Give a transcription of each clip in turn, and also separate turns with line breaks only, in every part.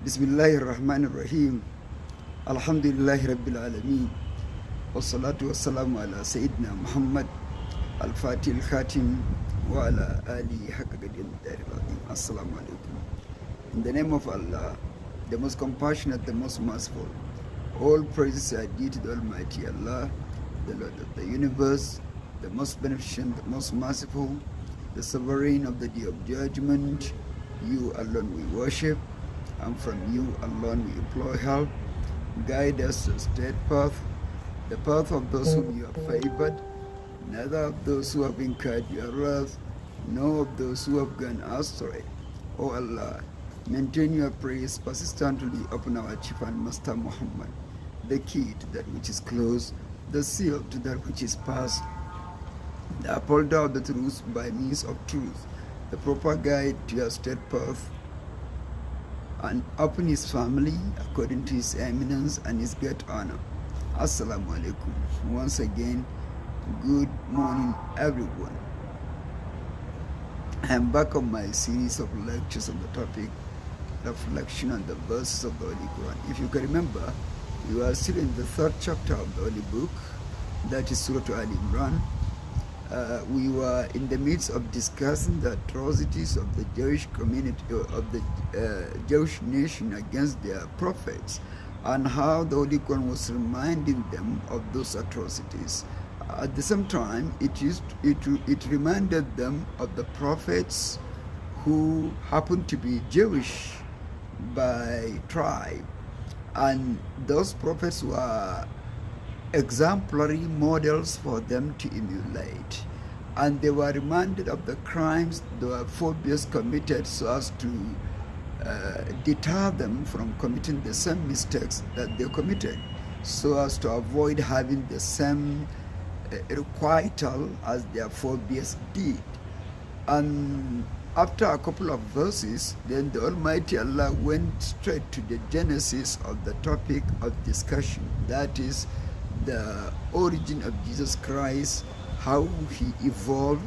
بسم الله الرحمن الرحيم الحمد لله رب العالمين والصلاة والسلام على سيدنا محمد الفاتح الخاتم وعلى آله حق قدر الدار العظيم. السلام عليكم. In the name of Allah, the most compassionate, the most merciful, all praises are due to the Almighty Allah, the Lord of the universe, the most beneficent, the most merciful, the sovereign of the day of judgment. You alone we worship, and from you alone we implore help. Guide us to the straight path, the path of those whom you have favored, neither of those who have incurred your wrath, nor of those who have gone astray. O Allah, maintain your praise persistently upon our chief and master Muhammad, the key to that which is closed, the seal to that which is past, the upholder of the truth by means of truth, the proper guide to your straight path, and upon his family according to his eminence and his great honor. Assalamu alaikum. Once again, good morning everyone. I am back on my series of lectures on the topic reflection on the verses of the Holy Quran. If you can remember, we are still in the third chapter of the Holy Book, that is Surah Al Imran. We were in the midst of discussing the atrocities of the Jewish community, of the Jewish nation against their prophets, and how the Holy Quran was reminding them of those atrocities. At the same time, it reminded them of the prophets who happened to be Jewish by tribe, and those prophets were exemplary models for them to emulate, and they were reminded of the crimes the forebears committed so as to deter them from committing the same mistakes that they committed, so as to avoid having the same requital as their forebears did. And after a couple of verses, then the Almighty Allah went straight to the genesis of the topic of discussion, that is the origin of Jesus Christ, how he evolved,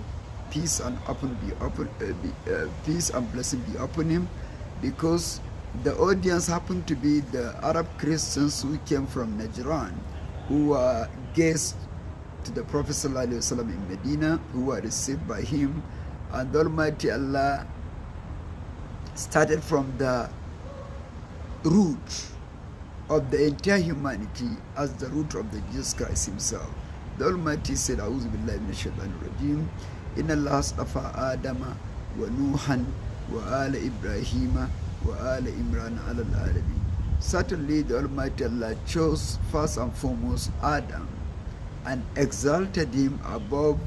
peace and blessing be upon him, because the audience happened to be the Arab Christians who came from Najran, who were guests to the Prophet ﷺ in Medina, who were received by him, and the Almighty Allah started from the root of the entire humanity as the root of the Jesus Christ himself. The Almighty said, A'udhu billahi minash shaitanir rajim, Inna Allah astafa Adama wa Nuhan wa ala Ibrahima wa ala Imran ala al-alamin. Certainly the Almighty Allah chose first and foremost Adam and exalted him above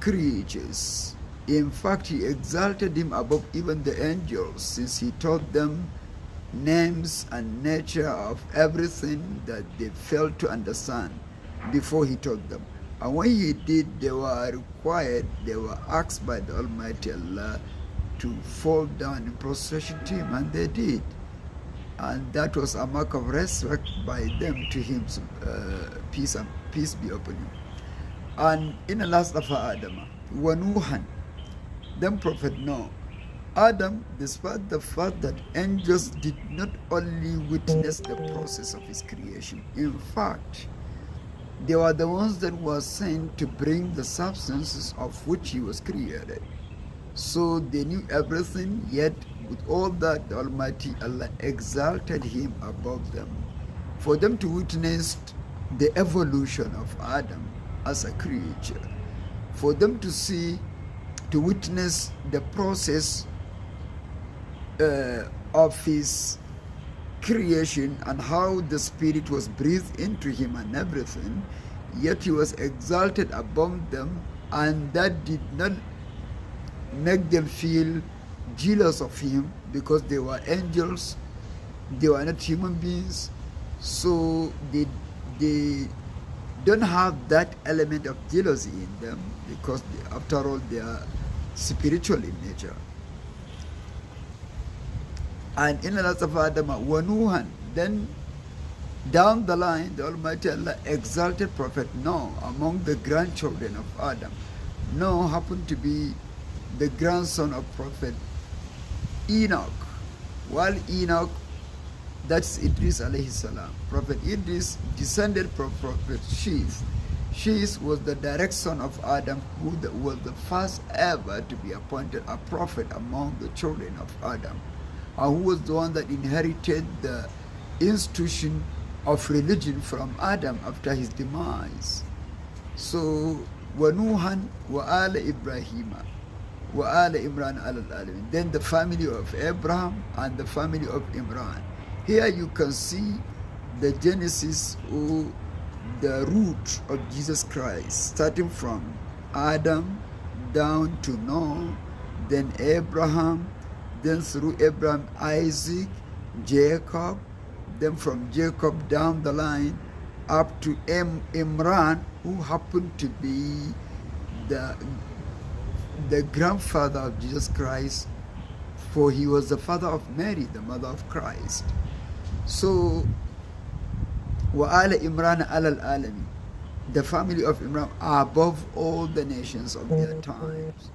creatures. In fact, he exalted him above even the angels, since he taught them names and nature of everything that they failed to understand before he taught them. And when he did, they were asked by the Almighty Allah to fall down in prostration to him, and they did. And that was a mark of respect by them to him, peace be upon him. And in the last of Adam, wa Nuhan, then Prophet Noah. Adam, despite the fact that angels did not only witness the process of his creation, in fact, they were the ones that were sent to bring the substances of which he was created. So they knew everything, yet with all that, the Almighty Allah exalted him above them, for them to witness the evolution of Adam as a creature, for them to witness the process of his creation and how the spirit was breathed into him and everything, yet he was exalted above them, and that did not make them feel jealous of him, because they were angels, they were not human beings, so they don't have that element of jealousy in them, because after all they are spiritual in nature. And in the last of Adam, wa Nuhan, then down the line, the Almighty Allah exalted Prophet Noah among the grandchildren of Adam. Noah happened to be the grandson of Prophet Enoch, while Enoch, that's Idris alayhi salam. Prophet Idris descended from Prophet Sheeth. Sheeth was the direct son of Adam, who was the first ever to be appointed a prophet among the children of Adam, and who was the one that inherited the institution of religion from Adam after his demise. So, وَنُوحًا وَآلَ إِبْرَاهِيمَ وَآلَ إِمْرَانَ عَلَى الْعَالَمِينَ. Then the family of Abraham and the family of Imran. Here you can see the genesis or the root of Jesus Christ, starting from Adam down to Noah, then Abraham, then through Abraham, Isaac, Jacob, then from Jacob down the line up to Imran, who happened to be the grandfather of Jesus Christ, for he was the father of Mary, the mother of Christ. So, وَآلَ إِمْرَانَ عَلَى الْعَالَمِينَ. The family of Imran are above all the nations of their times.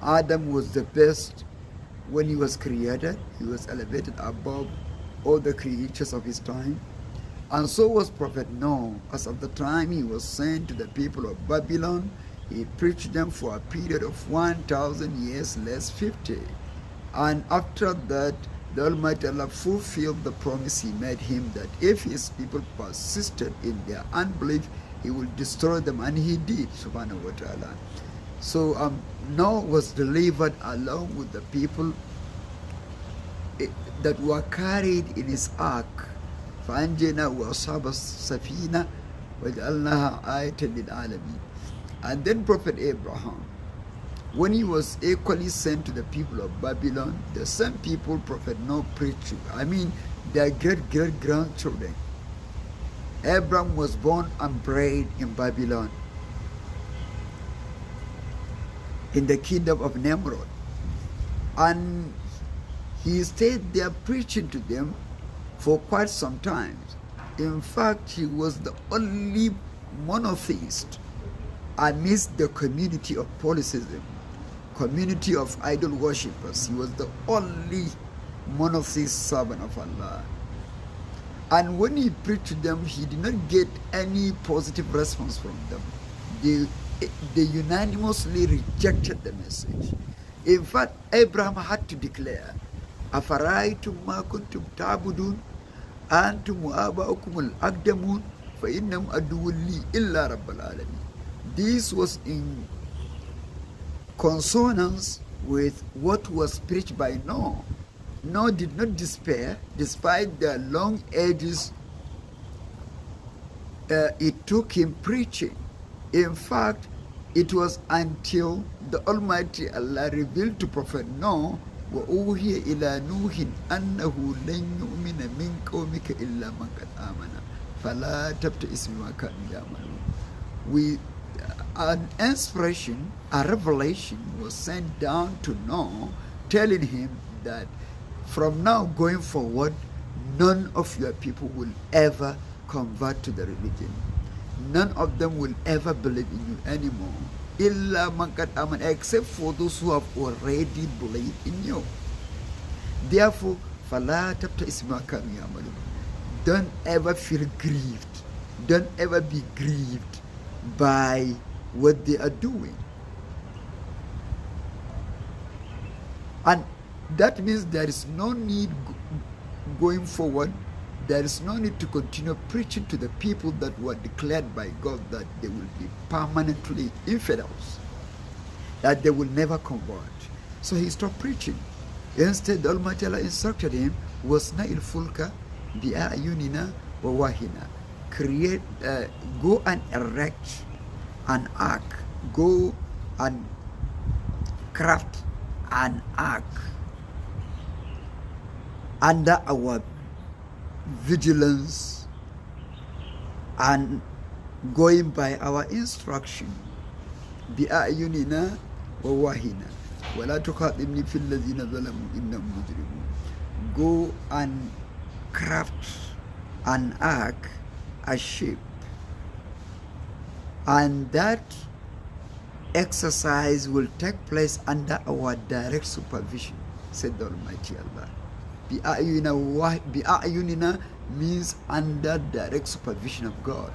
Adam was the best when he was created. He was elevated above all the creatures of his time. And so was Prophet Noah. As of the time he was sent to the people of Babylon, he preached them for a period of 1,000 years less 50. And after that, the Almighty Allah fulfilled the promise he made him that if his people persisted in their unbelief, he will destroy them, and he did, subhanahu wa ta'ala. So Noah was delivered along with the people that were carried in his ark. فَأَنْجَيْنَا وَأَصْحَابَ السَّفِينَةِ وَجَعَلْنَاهَا آيَةً لِلْعَالَمِينَ. And then Prophet Abraham, when he was equally sent to the people of Babylon, the same people Prophet Noah preached to, I mean their great-great-grandchildren. Abraham was born and bred in Babylon, in the kingdom of Nimrod. And he stayed there preaching to them for quite some time. In fact, he was the only monotheist amidst the community of polytheism, community of idol worshippers. He was the only monotheist servant of Allah. And when he preached to them, he did not get any positive response from them. They unanimously rejected the message. In fact, Abraham had to declare, أَفَرَأَيْتُمْ مَا كُنْتُمْ تَعْبُدُونَ أَنْتُمْ وَآبَاؤُكُمُ الْأَقْدَمُونَ فَإِنَّهُمْ عَدُوٌّ لِّي إِلَّا رَبَّ الْعَالَمِينَ. This was in consonance with what was preached by Noah. Noah did not despair, despite the long ages it took him preaching. In fact, it was until the Almighty Allah revealed to Prophet Noah, وَأُوحِيَ إِلَى نُوحٍ أَنَّهُ لَن يُؤْمِنَ مِنْ قَوْمِكَ إِلَّا مَنْ قَدْ آمَنَ فَلَا تَبْتَئِسْ بِمَا كَانُوا يَعْمَلُونَ. An inspiration, a revelation was sent down to Noah, telling him that from now going forward, none of your people will ever convert to the religion. None of them will ever believe in you anymore. Illa man qad amana, except for those who have already believed in you. Therefore, fala tabta'is bima kanu ya'malun. Don't ever feel grieved. Don't ever be grieved by what they are doing. And that means there is no need going forward. There is no need to continue preaching to the people that were declared by God that they will be permanently infidels, that they will never convert. So he stopped preaching. Instead, the Almighty Allah instructed him, وَاسْنَعِ الْفُلْكَ بِأَعْيُنِنَا وَوَحِنَا. Go and erect an ark. Go and craft an ark under our vigilance and going by our instruction. بِأَعْيُنِنَا وَوَحِنَا وَلَا تُخَاطِبْنِي فِي الَّذِينَ ظَلَمُوا إِنَّهُمْ مُجْرِمُونَ. Go and craft an ark, a ship, and that exercise will take place under our direct supervision, said the Almighty Allah. بِأَعْيُنِنَا means under direct supervision of God,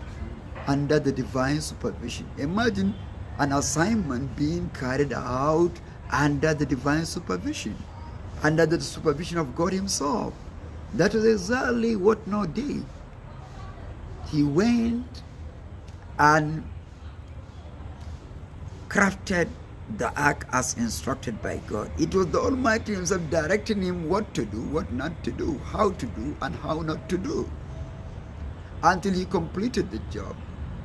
under the divine supervision. Imagine an assignment being carried out under the divine supervision, under the supervision of God himself. That is exactly what Noah did. He went and crafted the ark as instructed by God. It was the Almighty himself directing him what to do, what not to do, how to do, and how not to do, until he completed the job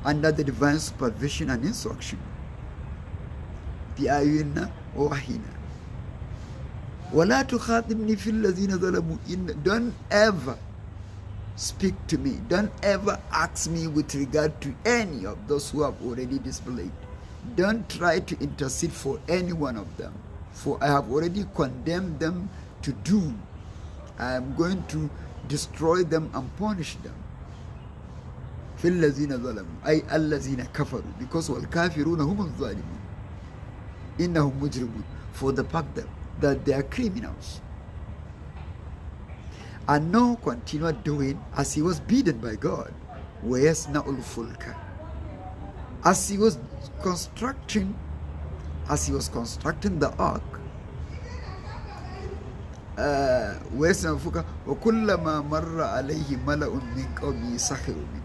under the divine supervision and instruction. بِأَعْيُنِنَا وَوَحْيِنَا وَلَا تُخَاطِبْنِي فِي الَّذِينَ ظَلَمُوا. Don't ever speak to me. Don't ever ask me with regard to any of those who have already displayed. Don't try to intercede for any one of them, for I have already condemned them to doom. I am going to destroy them and punish them. في الذين ظلموا أي الذين كفروا, because والكافرون هم الظالمون إنهم مجرمون, for the fact that they are criminals. And Noah continued doing as he was bidden by God. وَيَصْنَعُ الْفُلْكَ, as he was constructing the ark. وَيَصْنَعُ الْفُلْكَ وَكُلَّمَا مَرَّ عَلَيْهِ مَلَأٌ مِنْ قَوْمِهِ سَخِرُوا مِنْهُ.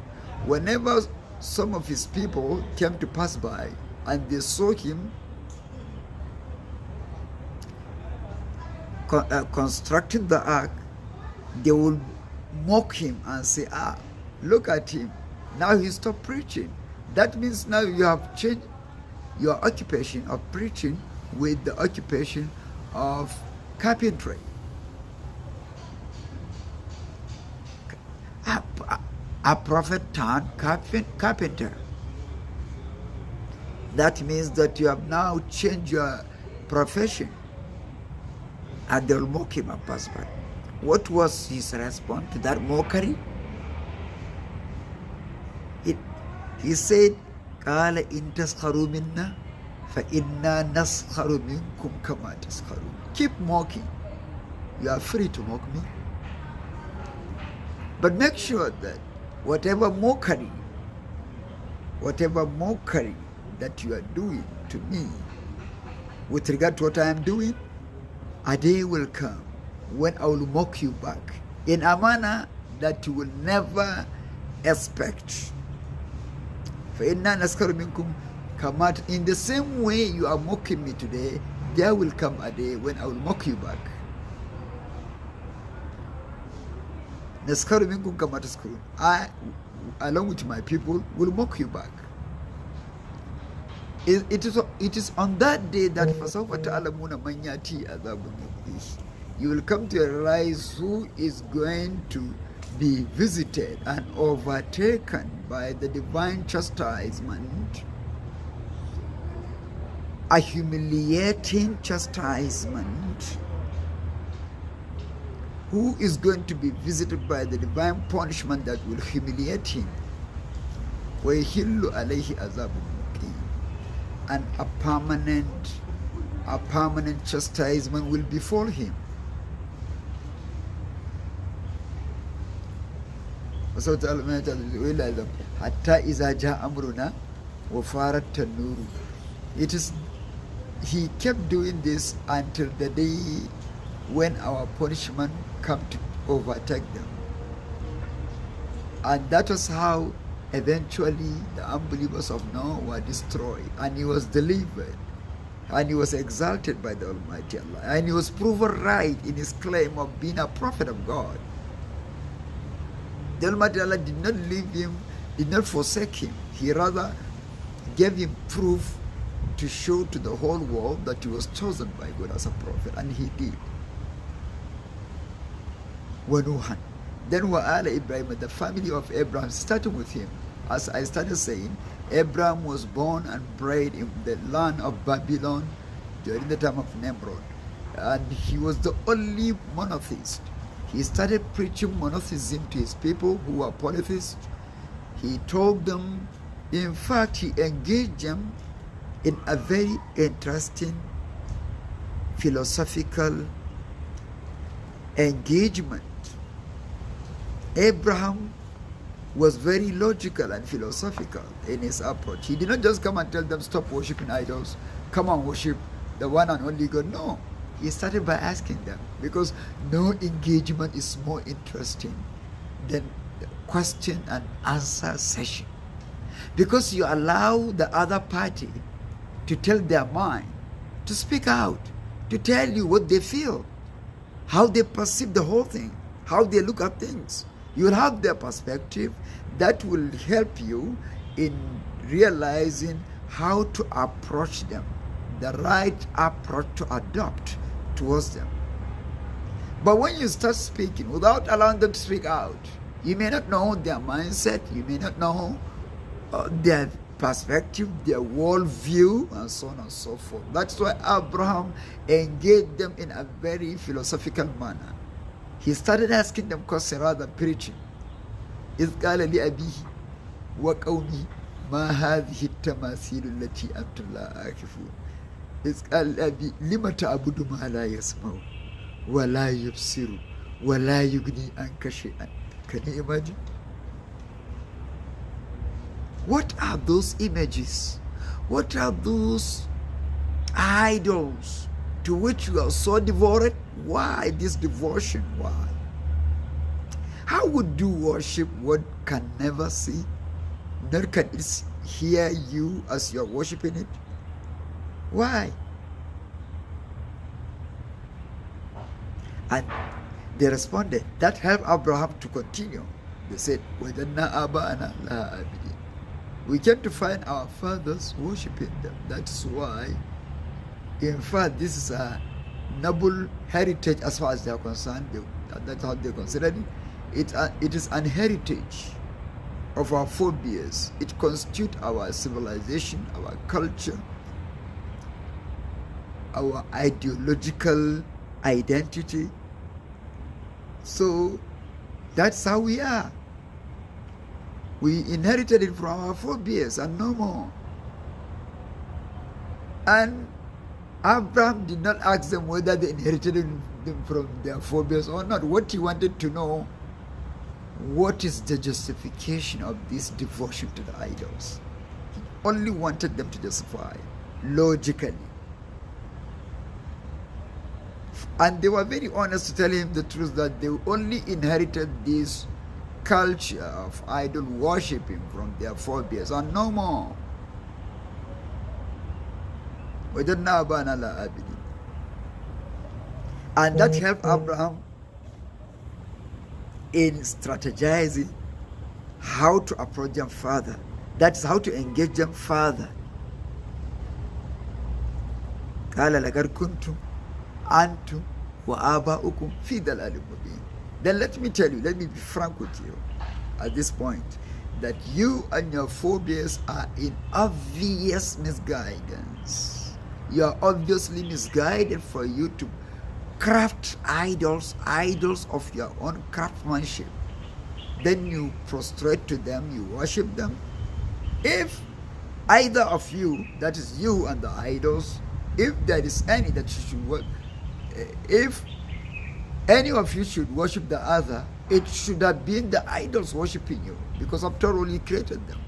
Whenever some of his people came to pass by and they saw him constructing the ark, they would mock him and say, look at him, now he stopped preaching. That means now you have changed your occupation of preaching with the occupation of carpentry. A prophet turned carpenter. That means that you have now changed your profession. And they'll mock him and pass by. What was his response to that mockery? He said, قَالَ إِن تَسْخَرُوا مِنَّا فَإِنَّا نَسْخَرُ مِنْكُمْ كَمَا تَسْخَرُونَ. Keep mocking. You are free to mock me. But make sure that whatever mockery that you are doing to me with regard to what I am doing, a day will come when I will mock you back in a manner that you will never expect. فَإِنَّا نَسْخَرُ مِنْكُمْ كَمَا. In the same way you are mocking me today, there will come a day when I will mock you back. نَسْخَرُ مِنْكُمْ كَمَا تَسْخَرُونَ. I, along with my people, will mock you back. It is on that day that فَسَوْفَ تَعْلَمُونَ مَنْ يَأْتِي عَذَابٌ يُخْزِيهِ. You will come to realize who is going to be visited and overtaken by the divine chastisement, a humiliating chastisement. Who is going to be visited by the divine punishment that will humiliate him? وَيَحِلُّ عَلَيْهِ عَذَابٌ مُقِيمٌ. And a permanent chastisement will befall him. حتى إذا جاء أمرنا وفارت النور. It is, he kept doing this until the day when our punishment come to overtake them. And that was how eventually the unbelievers of Noah were destroyed, and he was delivered, and he was exalted by the Almighty Allah, and he was proven right in his claim of being a prophet of God. The Almighty Allah did not leave him, did not forsake him. He rather gave him proof to show to the whole world that he was chosen by God as a prophet, and he did. وَنُوحًا. Then وَآلَ Ibrahim, the family of Abraham, started with him. As I started saying, Abraham was born and bred in the land of Babylon during the time of Nimrod, and he was the only monotheist. He started preaching monotheism to his people who were polytheists. He told them, in fact, he engaged them in a very interesting philosophical engagement. Abraham was very logical and philosophical in his approach. He did not just come and tell them, stop worshiping idols, come and worship the one and only God. No, he started by asking them, because no engagement is more interesting than the question and answer session. Because you allow the other party to tell their mind, to speak out, to tell you what they feel, how they perceive the whole thing, how they look at things. You will have their perspective that will help you in realizing how to approach them, the right approach to adopt towards them. But when you start speaking without allowing them to speak out, you may not know their mindset, you may not know their perspective, their worldview, and so on and so forth. That's why Abraham engaged them in a very philosophical manner. He started asking them questions rather than preaching. إذ قال لأبيه وقومه ما هذه التماثيل التي أنتم لا عاكفون إذ قال لأبي لم تعبد ما لا يسمع ولا يبصر ولا يغني عنك شيئا. Can you imagine? What are those images? What are those idols to which you are so devoted? Why this devotion? Why? How would you worship what can never see? Nor can it hear you as you are worshiping it? Why? And they responded. That helped Abraham to continue. They said, we came to find our fathers worshiping them. That's why, in fact, this is a noble heritage as far as they are concerned. That's how they consider it. It is an heritage of our forebears. It constitutes our civilization, our culture, our ideological identity. So that's how we are. We inherited it from our forebears and no more. And Abraham did not ask them whether they inherited them from their forebears or not. What he wanted to know, what is the justification of this devotion to the idols? He only wanted them to justify logically. And they were very honest to tell him the truth that they only inherited this culture of idol worshipping from their forebears and no more. And that helped Abraham in strategizing how to approach them further. That's how to engage them further. Then let me tell you, let me be frank with you at this point, that you and your forebears are in obvious misguidance. You are obviously misguided for you to craft idols of your own craftsmanship. Then you prostrate to them, you worship them. If either of you, that is you and the idols, if there is any that you should worship, if any of you should worship the other, it should have been the idols worshiping you, because after all, you created them.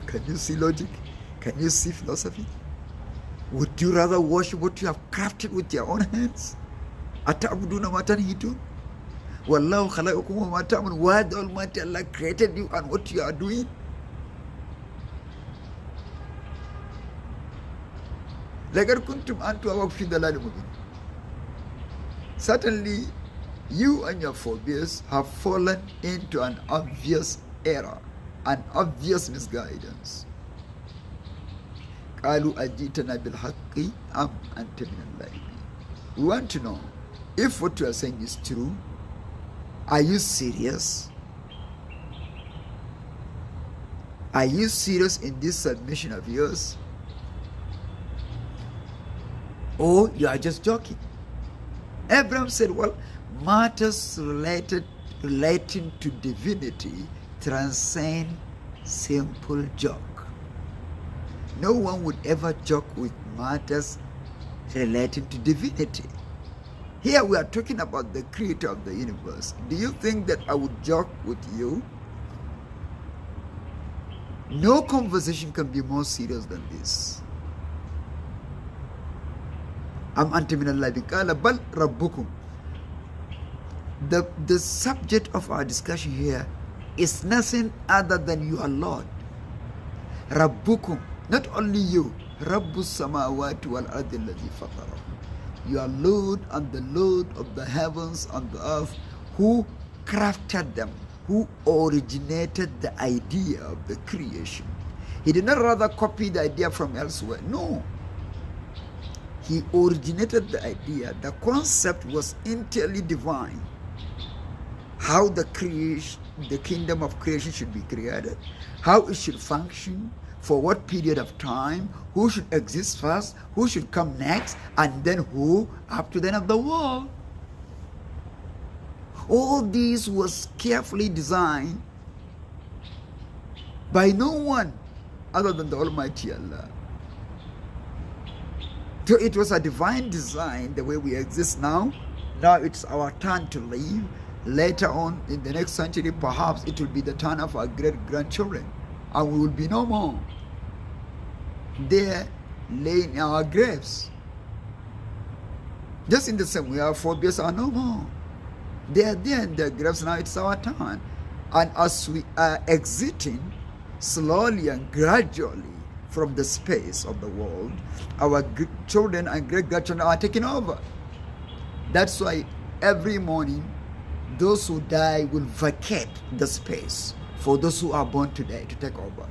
Can you see logic? Can you see philosophy? Would you rather worship what you have crafted with your own hands? Wallahu khalaqakum wa ma ta'malun. Why the Almighty Allah created you and what you are doing? Certainly, you and your forebears have fallen into an obvious error, an obvious misguidance. We want to know if what you are saying is true. Are you serious? Are you serious in this submission of yours? Or you are just joking? Abraham said, well, matters relating to divinity transcend simple joke. No one would ever joke with matters relating to divinity. Here we are talking about the creator of the universe. Do you think that I would joke with you? No conversation can be more serious than this. The subject of our discussion here is nothing other than your Lord. Rabbukum, not only you, Rabbus samawati wal ardi alladhi fatara. Your Lord and the Lord of the heavens and the earth, who crafted them, who originated the idea of the creation. He did not rather copy the idea from elsewhere. No. He originated the idea. The concept was entirely divine. How the kingdom of creation should be created, how it should function, for what period of time, who should exist first, who should come next, and then who up to the end of the world. All this was carefully designed by no one other than the Almighty Allah. So it was a divine design the way we exist now. Now it's our turn to live. Later on in the next century, perhaps it will be the turn of our great-grandchildren, and we will be no more. There laying in our graves. Just in the same way our forebears are no more. They are there in their graves now, it's our turn. And as we are exiting slowly and gradually from the space of the world, our children and great-grandchildren are taking over. That's why every morning, those who die will vacate the space for those who are born today to take over.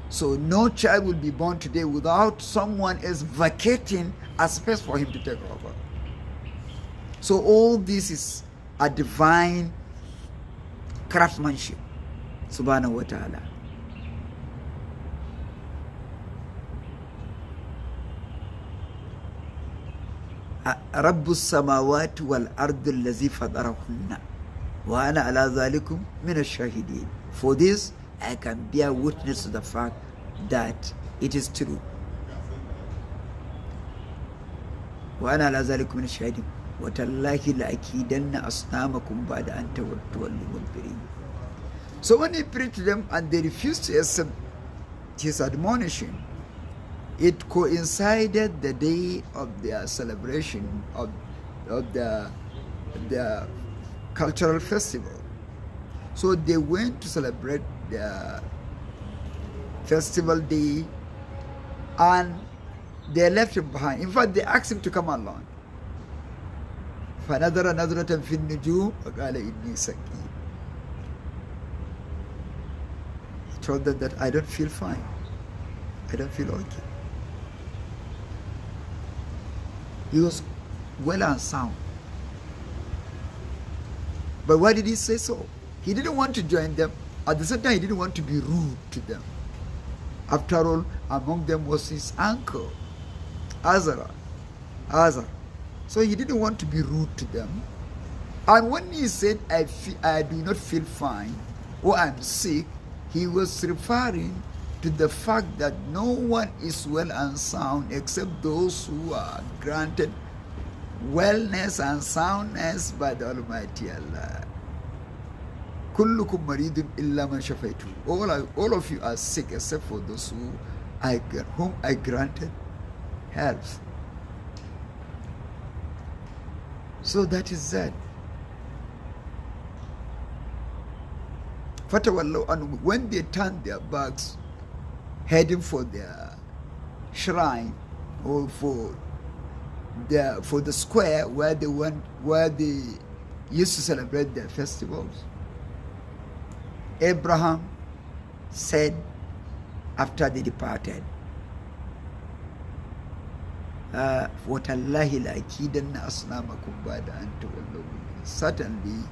So no child will be born today without someone else vacating a space for him to take over. So all this is a divine craftsmanship, subhanahu wa ta'ala. رب السماوات والأرض الذي فطرهن وأنا على ذلك من الشاهدين. For this I can bear witness to the fact that it is true. وأنا على ذلك من الشاهدين وتالله لأكيدن أصنامكم بعد أن تولوا مدبرين. So when he preached to them and they refused to accept his admonition, it coincided the day of their celebration of their cultural festival. So they went to celebrate their festival day and they left him behind. In fact, they asked him to come along. فَنَظَرَ نَظْرَةً فِي النُّجُومِ وَقَالَ إِنِّي سَقِيمٌ. He told them that I don't feel fine. I don't feel okay. He was well and sound. But why did he say so? He didn't want to join them. At the same time, he didn't want to be rude to them. After all, among them was his uncle, Azar. So he didn't want to be rude to them. And when he said, I do not feel fine, or I'm sick, he was referring to the fact that no one is well and sound except those who are granted wellness and soundness by the Almighty Allah. Kullukum maridun illa man shafaitu. All of you are sick except for those whom I granted health. So that is that. And when they turned their backs, heading for their shrine or for the square where they used to celebrate their festivals, Abraham said after they departed, certainly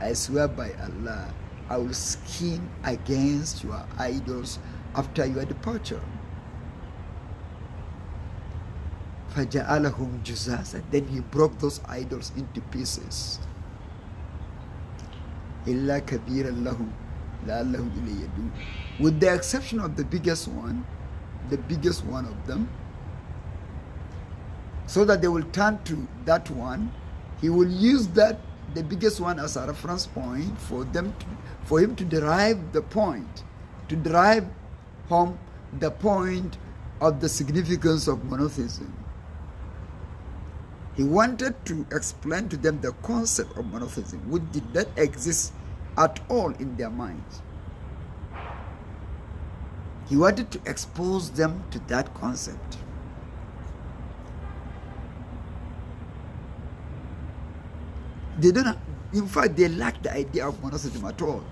I swear by Allah, I will scheme against your idols after your departure. فَجَعَلَهُمْ جُزَازًا. Then he broke those idols into pieces. إِلَّا كَبِيرًا لَهُمْ لعلهم إليه يرجعون. With the exception of the biggest one of them, so that they will turn to that one. He will use that, the biggest one, as a reference point for him to derive the point, to derive home the point of the significance of monotheism. He wanted to explain to them the concept of monotheism, which did not exist at all in their minds. He wanted to expose them to that concept. They don't, in fact, they lack the idea of monotheism at all.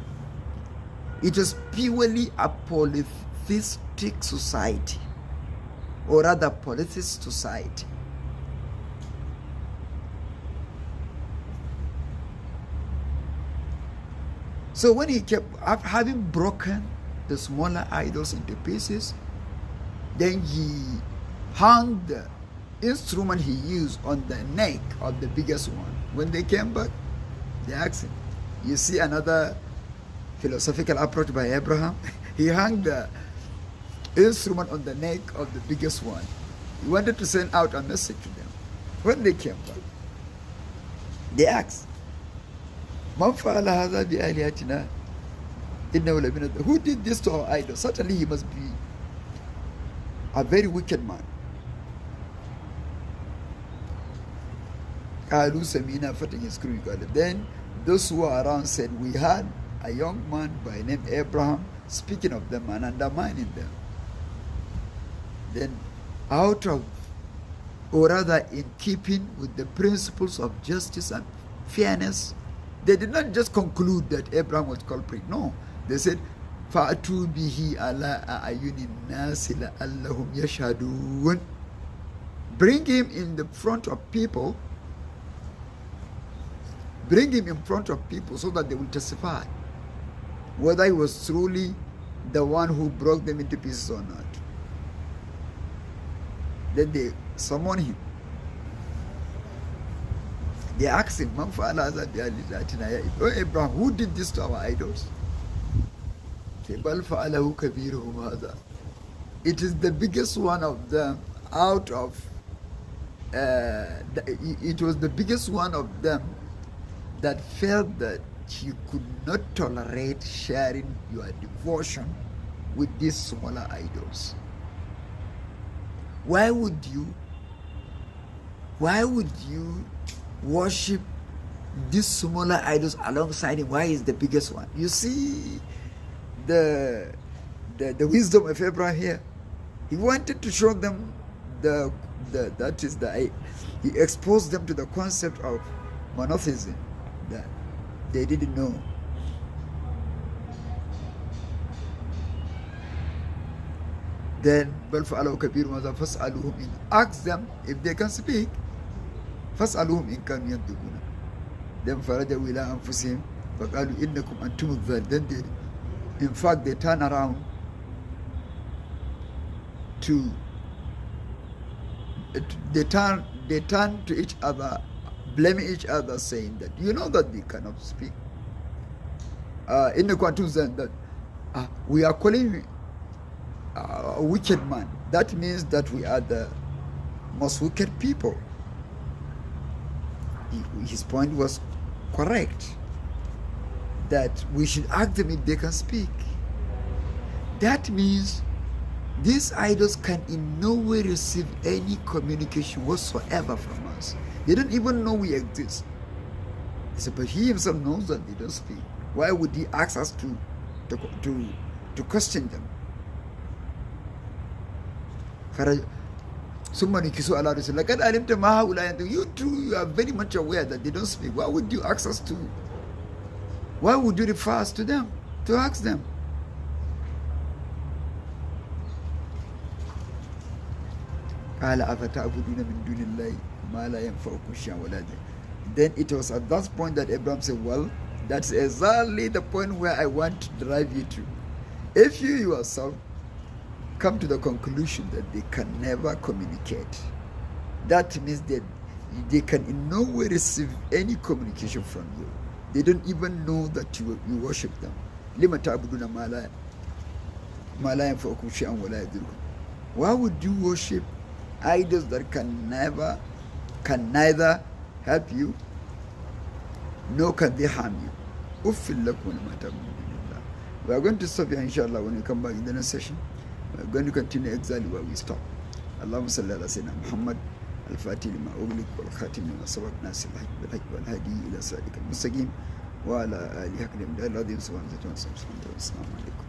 It was purely a polytheistic society, or rather polytheist society. So when he kept having broken the smaller idols into pieces, then he hung the instrument he used on the neck of the biggest one. When they came back, they asked him, you see another philosophical approach by Abraham? He hung the instrument on the neck of the biggest one. He wanted to send out a message to them. When they came back, they asked, Man fa'ala hadha bi alihatina innahu lamina. Who did this to our idols? Certainly he must be a very wicked man. Then those who were around said, we had a young man by name Abraham speaking of them and undermining them. Then out of, or rather in keeping with the principles of justice and fairness, they did not just conclude that Abraham was culprit. No, they said, فَأْتُوا بِهِ عَلَىٰ أَعْيُنِ النَّاسِ لَعَلَّهُمْ يَشْهَدُونَ. Bring him in the front of people. Bring him in front of people so that they will testify whether he was truly the one who broke them into pieces or not. Then they summon him. They asked him, Man fa'ala hadha bi alihatina ya Ibrahim? Oh Abraham, who did this to our idols? Bal fa'alahu kabiruhum hadha. It is the biggest one of them out of, it was the biggest one of them that felt that you could not tolerate sharing your devotion with these smaller idols. Why would you worship these smaller idols alongside him? Why is the biggest one? You see the wisdom of Abraham here. He wanted to show them he exposed them to the concept of monotheism that they didn't know. Then ask them if they can speak. فاسألوهم إن كانوا ينطقون. Then فرجعوا إلى أنفسهم فقالوا إنكم أنتم الظالمون. Then in fact they turn around to each other, blaming each other, saying that you know that they cannot speak. In the conclusion that we are calling a wicked man. That means that we are the most wicked people. His point was correct, that we should ask them if they can speak. That means these idols can in no way receive any communication whatsoever from us. They don't even know we exist. But he himself knows that they don't speak. Why would he ask us to question them? You too, you are very much aware that they don't speak. Why would you ask us to? Why would you refer us to them, to ask them? Then it was at that point that Abraham said, well, that's exactly the point where I want to drive you to. If you yourself come to the conclusion that they can never communicate, that means that they can in no way receive any communication from you. They don't even know that you worship them. لِمَ تَعْبُدُونَ مَا لَا يَنْفَعُكُمْ شَيْئًا وَلَا يَضُرُّكُمْ. Why would you worship idols that can neither help you nor can they harm you? أُفٍّ لَكُمْ وَلِمَا تَعْبُدُونَ مِنْ دُونِ اللَّهِ. We are going to stop here inshallah. When we come back in the next session, we are going to continue exactly where we stop. اللهم صل على سيدنا محمد الفاتح لما أغلق والخاتم لما سبق ناصر الحق بالحق والهادي إلى صراطك المستقيم وعلى آله حق الأمداد العظيم سبحانه وتعالى. السلام عليكم.